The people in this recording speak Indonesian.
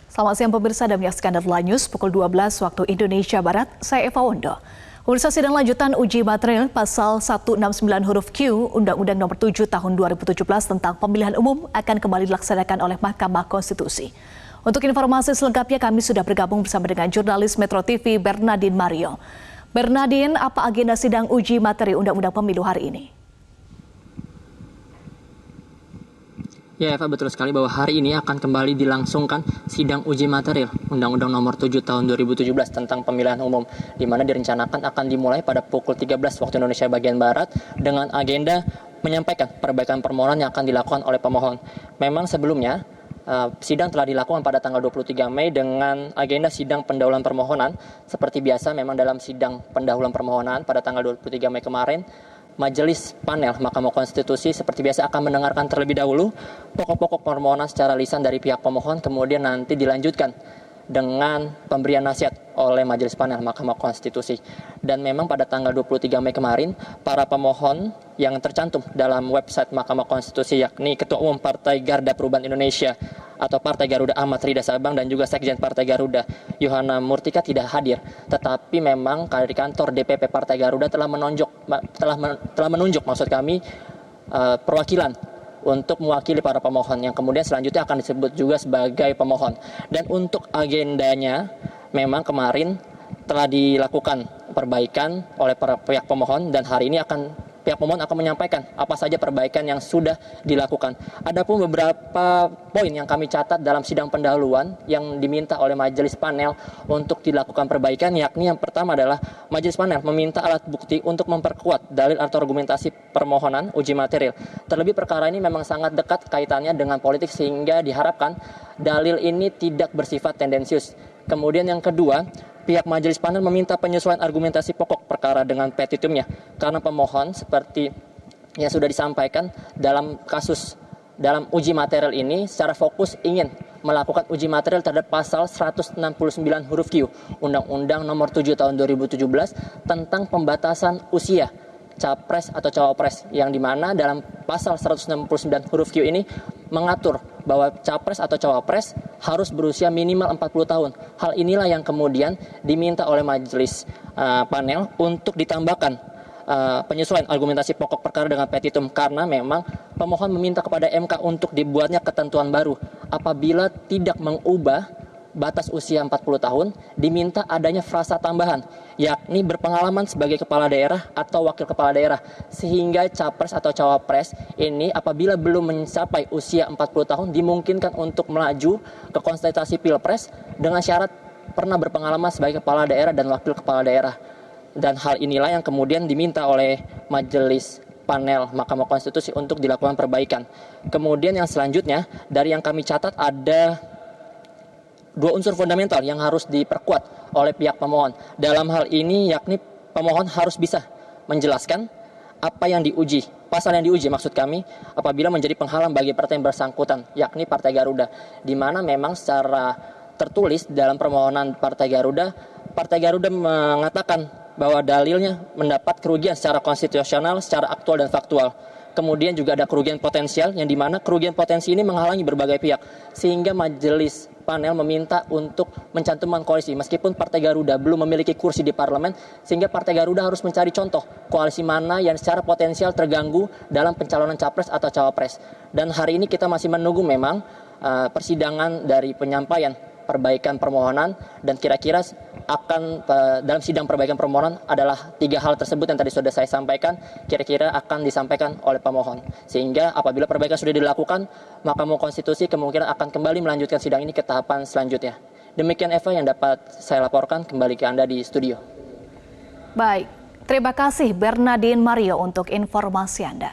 Selamat siang pemirsa dan menyaksikan Deadline News pukul 12 waktu Indonesia Barat. Saya Eva Wondo. Pemirsa, sidang lanjutan uji material pasal 169 huruf Q Undang-Undang Nomor 7 Tahun 2017 tentang Pemilihan Umum akan kembali dilaksanakan oleh Mahkamah Konstitusi. Untuk informasi selengkapnya kami sudah bergabung bersama dengan jurnalis Metro TV Bernardine Mario. Bernardine, apa agenda sidang uji materi Undang-Undang Pemilu hari ini? Ya Eva, betul sekali bahwa hari ini akan kembali dilangsungkan sidang uji material Undang-Undang Nomor 7 Tahun 2017 tentang Pemilihan Umum, di mana direncanakan akan dimulai pada pukul 13 waktu Indonesia bagian Barat dengan agenda menyampaikan perbaikan permohonan yang akan dilakukan oleh pemohon. Memang sebelumnya sidang telah dilakukan pada tanggal 23 Mei dengan agenda sidang pendahuluan permohonan. Seperti biasa memang dalam sidang pendahuluan permohonan pada tanggal 23 Mei kemarin, Majelis Panel Mahkamah Konstitusi seperti biasa akan mendengarkan terlebih dahulu pokok-pokok permohonan secara lisan dari pihak pemohon, kemudian nanti dilanjutkan dengan pemberian nasihat oleh Majelis Panel Mahkamah Konstitusi. Dan memang pada tanggal 23 Mei kemarin, para pemohon yang tercantum dalam website Mahkamah Konstitusi yakni Ketua Umum Partai Garda Perubahan Indonesia atau Partai Garuda Ahmad Rida Sabang dan juga Sekjen Partai Garuda Yohana Murtika tidak hadir. Tetapi memang dari kantor DPP Partai Garuda telah menunjuk perwakilan untuk mewakili para pemohon yang kemudian selanjutnya akan disebut juga sebagai pemohon. Dan untuk agendanya memang kemarin telah dilakukan perbaikan oleh para pihak pemohon dan hari ini pihak pemohon akan menyampaikan apa saja perbaikan yang sudah dilakukan. Adapun beberapa poin yang kami catat dalam sidang pendahuluan yang diminta oleh Majelis Panel untuk dilakukan perbaikan, yakni yang pertama adalah Majelis Panel meminta alat bukti untuk memperkuat dalil atau argumentasi permohonan uji material. Terlebih perkara ini memang sangat dekat kaitannya dengan politik sehingga diharapkan dalil ini tidak bersifat tendensius. Kemudian yang kedua, pihak Majelis Panel meminta penyesuaian argumentasi pokok perkara dengan petitumnya karena pemohon seperti yang sudah disampaikan dalam uji material ini secara fokus ingin melakukan uji material terhadap pasal 169 huruf Q Undang-Undang Nomor 7 Tahun 2017 tentang pembatasan usia capres atau cawapres, yang dimana dalam pasal 169 huruf Q ini mengatur bahwa capres atau cawapres harus berusia minimal 40 tahun. Hal inilah yang kemudian diminta oleh Majelis Panel untuk ditambahkan penyesuaian argumentasi pokok perkara dengan petitum karena memang pemohon meminta kepada MK untuk dibuatnya ketentuan baru apabila tidak mengubah batas usia 40 tahun, diminta adanya frasa tambahan, yakni berpengalaman sebagai kepala daerah atau wakil kepala daerah, sehingga capres atau cawapres ini apabila belum mencapai usia 40 tahun dimungkinkan untuk melaju ke kontestasi pilpres dengan syarat pernah berpengalaman sebagai kepala daerah dan wakil kepala daerah. Dan hal inilah yang kemudian diminta oleh Majelis Panel Mahkamah Konstitusi untuk dilakukan perbaikan. Kemudian yang selanjutnya dari yang kami catat ada dua unsur fundamental yang harus diperkuat oleh pihak pemohon. Dalam hal ini yakni pemohon harus bisa menjelaskan apa yang diuji, pasal yang diuji maksud kami apabila menjadi penghalang bagi partai yang bersangkutan, yakni Partai Garuda, di mana memang secara tertulis dalam permohonan Partai Garuda mengatakan bahwa dalilnya mendapat kerugian secara konstitusional, secara aktual dan faktual. Kemudian juga ada kerugian potensial yang dimana kerugian potensi ini menghalangi berbagai pihak sehingga Majelis Panel meminta untuk mencantumkan koalisi meskipun Partai Garuda belum memiliki kursi di parlemen, sehingga Partai Garuda harus mencari contoh koalisi mana yang secara potensial terganggu dalam pencalonan capres atau cawapres. Dan hari ini kita masih menunggu memang persidangan dari penyampaian perbaikan permohonan dan kira-kira akan dalam sidang perbaikan permohonan adalah tiga hal tersebut yang tadi sudah saya sampaikan kira-kira akan disampaikan oleh pemohon, sehingga apabila perbaikan sudah dilakukan Mahkamah Konstitusi kemungkinan akan kembali melanjutkan sidang ini ke tahapan selanjutnya. Demikian Eva yang dapat saya laporkan, kembali ke Anda di studio. Baik, terima kasih Bernardine Mario untuk informasi Anda.